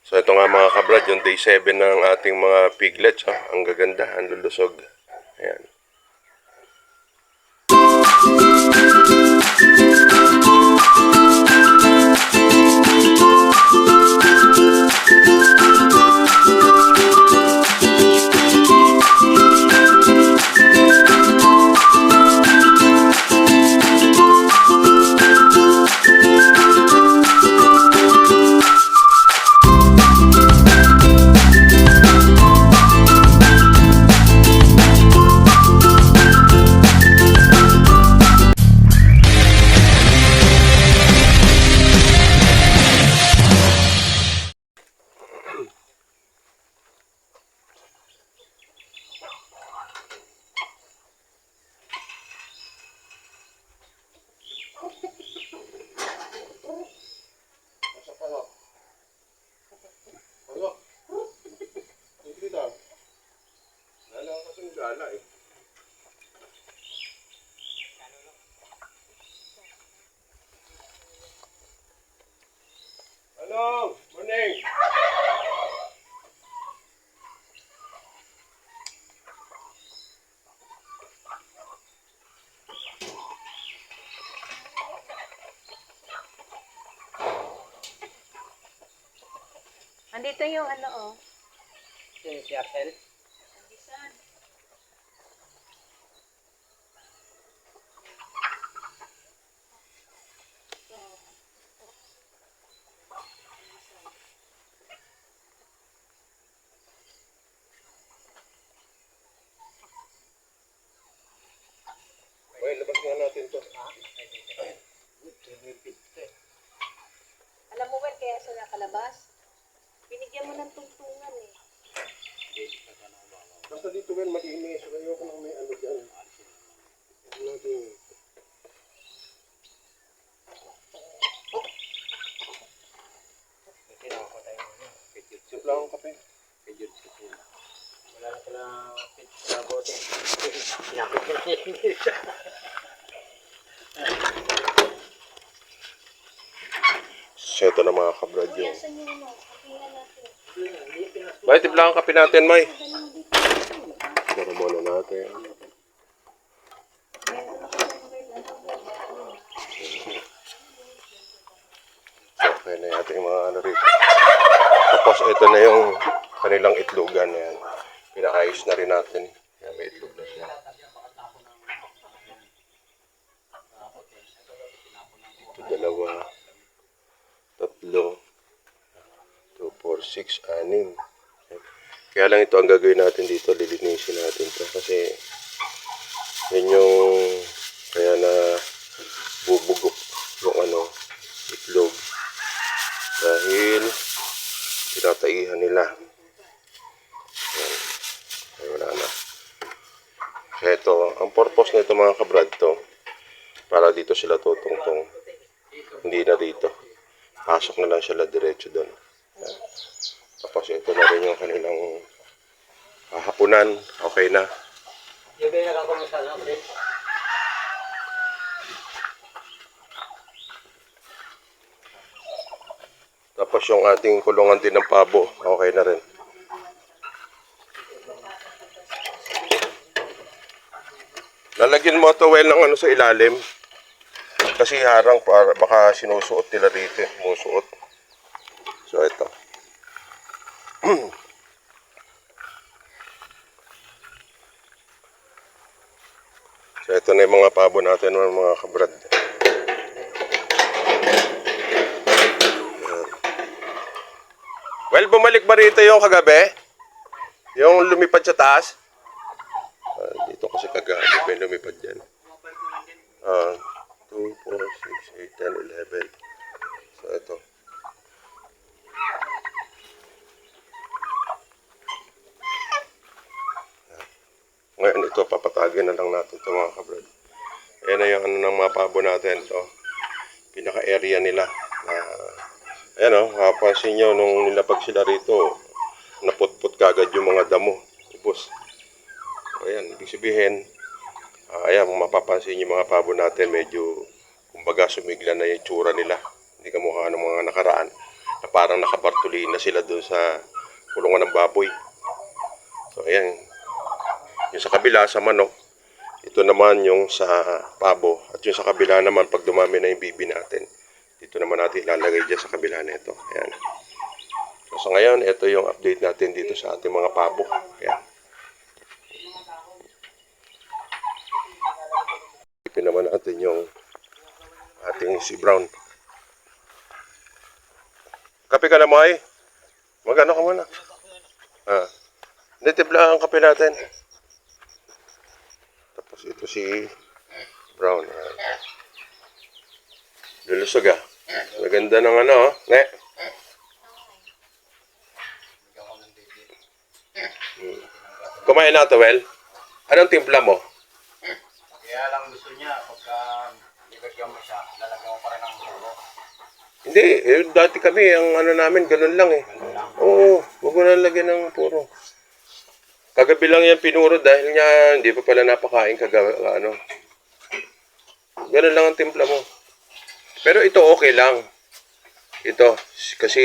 So ito nga mga kabrad, yung day 7 ng ating mga piglets. Oh. Ang gaganda, ang lulusog. Ayan. Hello, morning. Andito yung ano, oh. Si Arcel. Andisan. Okay, labas nga natin to. Alam mo ba kaya siya nakalabas? Binigyan mo ng tungtungan eh. Basta dito well, malinis. Ayoko nang may ano dyan. Ano natin. Simpla akong kape. Wala na sila sa bote. Sinapit ko na So ito na mga kabrad yung. Saan yung ano? Tingnan natin. May tipla ang kape natin, May. Pero muna natin. Okay na yung ating mga ano rito. Tapos ito na yung kanilang itlogan. Yan. Pinaayos na rin natin. Yan, may itlog na siya. Ito dalawa. Tatlo. 2, 4, 6, 6. Kaya lang ito ang gagawin natin dito. Lilinisin natin to kasi yun yung kaya na bubugok yung ano itlog dahil tinataihan nila. Yan. Ay, wala na. Kaya ito, ang purpose nito mga kabrad to para dito sila tutungtong. Hindi na dito. Pasok na lang sila diretso doon. Yan. Tapos ito na rin yung kanilang hapunan. Okay na. yung kaya nakakumusta na pre. Tapos yung ating kulungan din ng pabo. Okay na rin. Lalagyan mo ito well ng ano sa ilalim. Kasi harang para baka sinusuot nila rito. Musuot. So ito. So ito na yung mga pabo natin mga kabrad. Well, bumalik ba rito yung kagabi? Yung lumipad sa taas? Dito kasi kagabi may lumipad dyan. 2, 4, 6, 8, 10, 11. So ito. Ngayon ito, papatagin na lang natin ito mga kabrad. Ayan na yung ano ng mga pabo natin. Ito, pinaka-area nila. Ayan o, makapansin nyo nung nilapag sila rito, naputput kagad yung mga damo. Ubos. Ayan, ibig sabihin, ayan, mapapansin yung mga pabo natin, medyo, kumbaga, sumigla na yung tsura nila. Hindi kamukha ng mga nakaraan. na parang nakabartulina sila doon sa kulungan ng baboy. So ayan, yung sa kabila sa manok, ito naman yung sa pabo, at yung sa kabila naman pag dumami na yung bibi natin, dito naman natin ilalagay dyan sa kabila nito. Ayan. So ngayon, ito yung update natin dito sa ating mga pabo. Ayan. Ipin naman natin yung ating si Brown. Kape ka na mo ay? Magano ka muna? Native lang ang kape natin. Tapos ito si Brown. Lulusog ah. Maganda ng ano, oh. Ne? Kumain na ito, Well? Anong timpla mo? Kaya lang gusto niya, pagka nilagyan mo siya, lalagyan mo pa rin ng puro. Hindi, dati kami, ang ano namin, ganun lang eh. Oo, huwag mo na lagyan ng puro. Kagabi lang yan pinuro dahil niya, hindi pa pala napakain kagabi, ano. Ganun lang ang timpla mo. Pero ito okay lang. Ito, kasi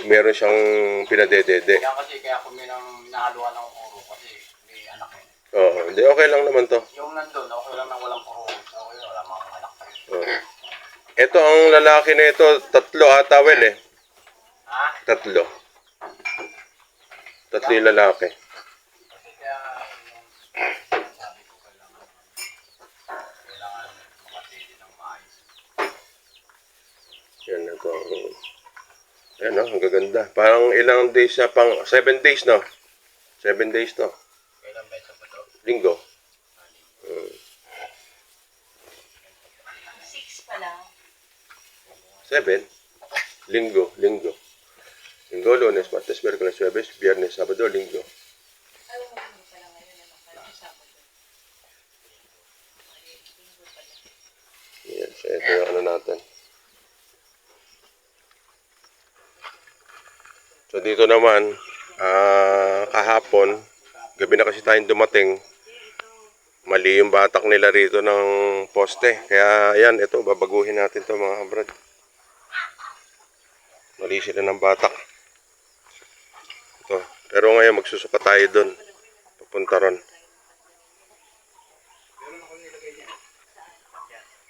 meron siyang pinadedede. Kaya kasi kaya kung may nahaluan ng puro, kasi may anak eh. Oo, hindi, okay lang naman to. Yung nandun, okay lang na walang puro. So, yun, wala mga anak pa rin. Oo. Ito, ang lalaki na ito, 3 ata, Well eh. Ha? 3. 3 yung lalaki. Kasi kaya, sabi ko kailangan makatili ng maayos. Yan na ito. Ayan no, ang gaganda. Parang ilang days na, pang 7 days no? 7 days to. Kailan ba ito ba ito? Linggo. 6 pa lang. 7. Linggo. Linggo, Lunes, Martes, Miyerkules, Huwebes, Biyernes, Sabado, Linggo. Ay, hindi pa lang ngayon. Parang Sabado. Linggo pa lang. Yan, so ito yung ano natin. So dito naman, kahapon, gabi na kasi tayong dumating, mali yung batak nila rito ng poste. Kaya ayan, ito, babaguhin natin to mga kabrad. Mali sila ng batak. Ito. Pero ngayon, magsusuka tayo doon. Papunta ron.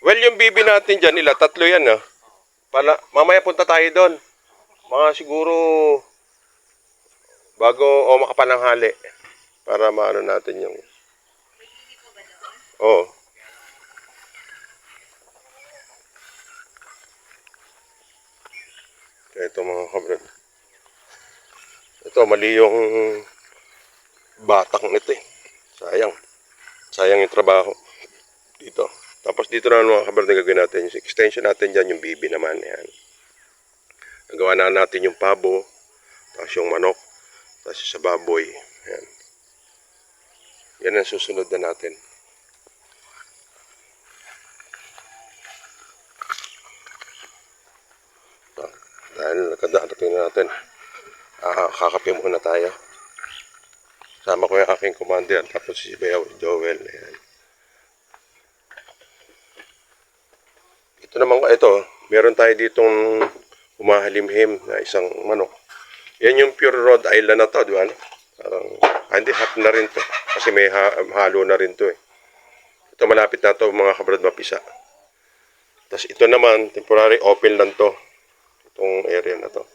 Well, yung bibi natin dyan, 3 yan, ah. Mamaya punta tayo doon. Mga siguro, bago o makapananghali. Para maano natin yung... Oo. Kaya ito mga kabrad. Ito, mali yung batak nito eh. Sayang. Sayang yung trabaho. Dito. Tapos dito na mga kabrad na gagawin natin. Yung extension natin dyan, yung bibi naman. Yan. Nagawa na natin yung pabo. Tapos yung manok. Tapos sa baboy. Yan. Yan ang susunod na natin. Dahil nakadarating na natin, kakape muna tayo. Sama ko yung aking commander, tapos si Bayaw Joel. Ayan. Ito naman, ito, meron tayo ditong humahalimhim na isang manok. Yan yung pure Rhode Island na to, di ba? Parang, hindi, half na rin to. Kasi may halo na rin to eh. Ito malapit na to, mga kabrad, mapisa. Tapos ito naman, temporary open lang to. Itong area na to.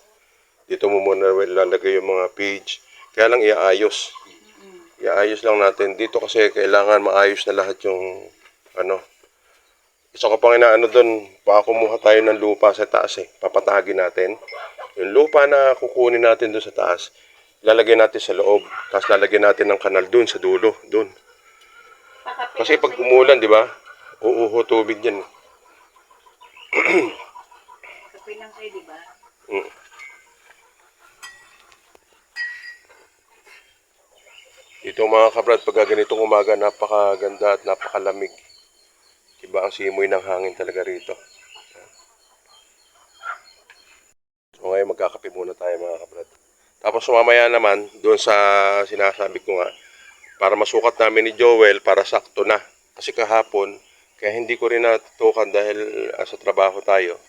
Dito mo muna lalagay yung mga page. Kaya lang iaayos. Iaayos lang natin. Dito kasi kailangan maayos na lahat yung ano. Isa ko pang inaano doon, baka kumuha tayo ng lupa sa taas eh. Papatagin natin. Yung lupa na kukunin natin doon sa taas, lalagay natin sa loob. Tapos lalagyan natin ng kanal doon sa dulo. Doon. Kasi pag umulan, di ba? Uuho tubig yan. Kape lang kayo, di ba? Dito mga kabrad, pag ganitong umaga, napakaganda at napakalamig. Iba ang simoy ng hangin talaga rito. So ngayon magkakape muna tayo mga kabrad. Tapos mamaya naman, doon sa sinasabi ko nga, para masukat namin ni Joel, para sakto na. Kasi kahapon, kaya hindi ko rin natutukan dahil sa trabaho tayo.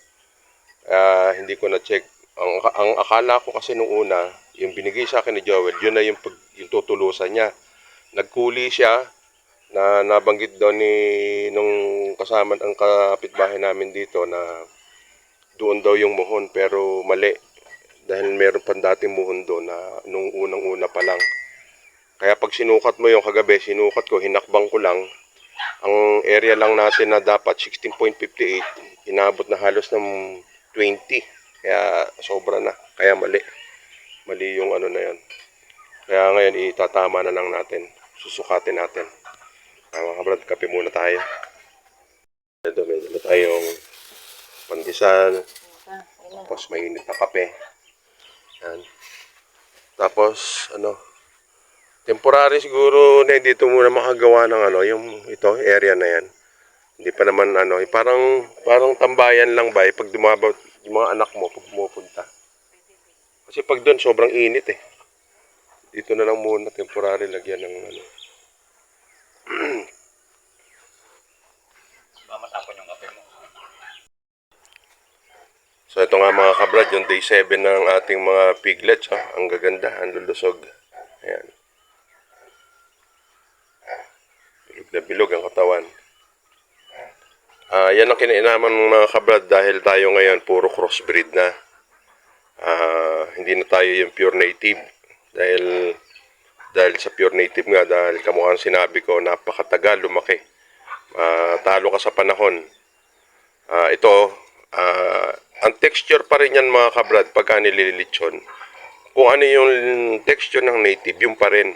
Hindi ko na-check ang akala ko kasi nung una, yung binigay sa akin ni Joel, yun na yung tutulusan niya. Nagkuli siya na nabanggit daw nung kasama ang kapitbahay namin dito na doon daw yung muhon, pero mali. Dahil meron pang dating muhon doon na nung unang-una pa lang. Kaya pag sinukat mo yung kagabi, sinukat ko, hinakbang ko lang, ang area lang natin na dapat 16.58, inabot na halos ng 20. Kaya sobra na. Kaya mali. Mali yung ano na yan. Kaya ngayon itatama na lang natin. Susukatin natin. Mga kabrad, kape muna tayo. Ito, may dala tayong pandesal. Tapos mainit na kape. Yan. Tapos, temporary siguro na dito muna makagawa ng yung area na yan. Hindi pa naman parang tambayan lang ba pag dumabot yung mga anak mo pag pumupunta. Kasi pag doon sobrang init eh. Dito na lang muna temporary lagyan ng Mamatapon yung kape mo. So ito nga mga kabrad, yung day 7 ng ating mga piglets. Ang gaganda, ang lulusog. Ayan. Bilog na bilog ang katawan. Yan ang kinainaman ng mga kabrad dahil tayo ngayon puro crossbreed na. Hindi na tayo yung pure native. Dahil sa pure native nga, dahil kamukhang sinabi ko, napakatagal lumaki. Talo ka sa panahon. Ang texture pa rin yan mga kabrad pagka nililitsyon. Kung ano yung texture ng native, yung pa rin.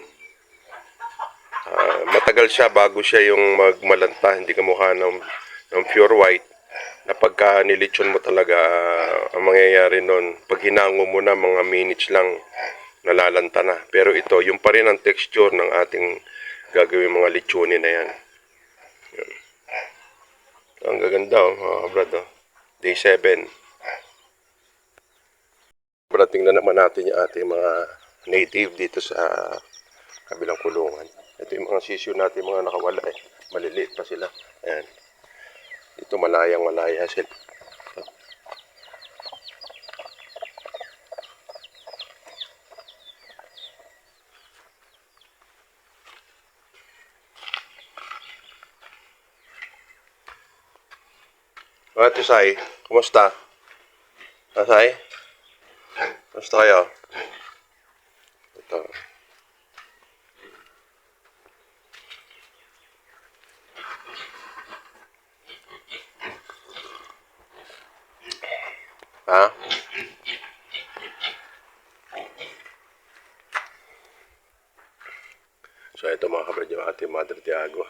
Matagal siya bago siya yung magmalanta, hindi kamukha ng pure white na pagka nilitsyon mo talaga, ang mangyayari nun, pag hinango mo na mga minutes lang, nalalanta na. Pero ito, yung pa rin ang texture ng ating gagawin mga litsunin na yan. Yun. Ang gaganda mga kabrad. Day 7. Kabrad, tingnan naman natin yung ating mga native dito sa kabilang kulungan. Ito yung mga sisyo natin, mga nakawala eh. Maliliit pa sila. Ayan. Ito malaya sila. Ate Sai, kumusta? Sai? Kumusta kayo? Ito. Ha? So ito mga kabrad yung ating Mother Tiago.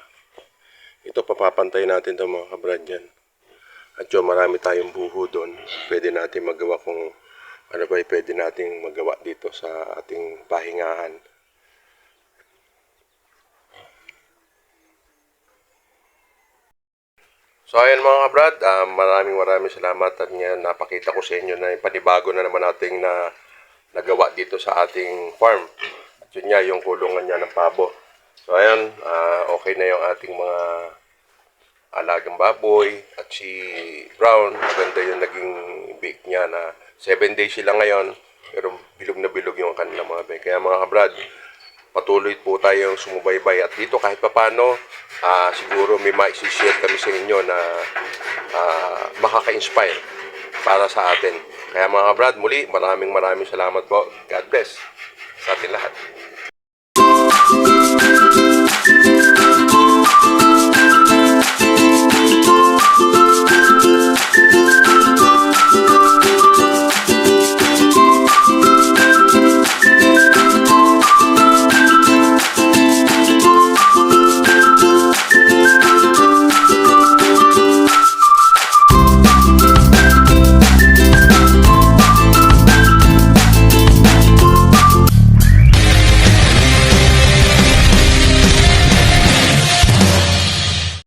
Ito papapantay natin ito mga kabrad yan. At yung marami tayong buho doon. Pwede natin magawa kung ano ba pwede nating magawa dito sa ating pahingahan. So ayan mga kabrad, maraming salamat at ngayon napakita ko sa inyo na yung panibago na naman nating nagawa dito sa ating farm. At yun nga yung kulungan niya ng pabo. So ayan, okay na yung ating mga alagang baboy at si Brown. Maganda yung naging bake niya na 7 days sila ngayon pero bilog na bilog yung kanilang mga bake. Kaya mga kabrad, patuloy po tayong sumubaybay at dito kahit papano siguro may ma-share kami sa inyo na makaka-inspire para sa atin. Kaya mga kabrad, muli maraming salamat po. God bless sa atin lahat.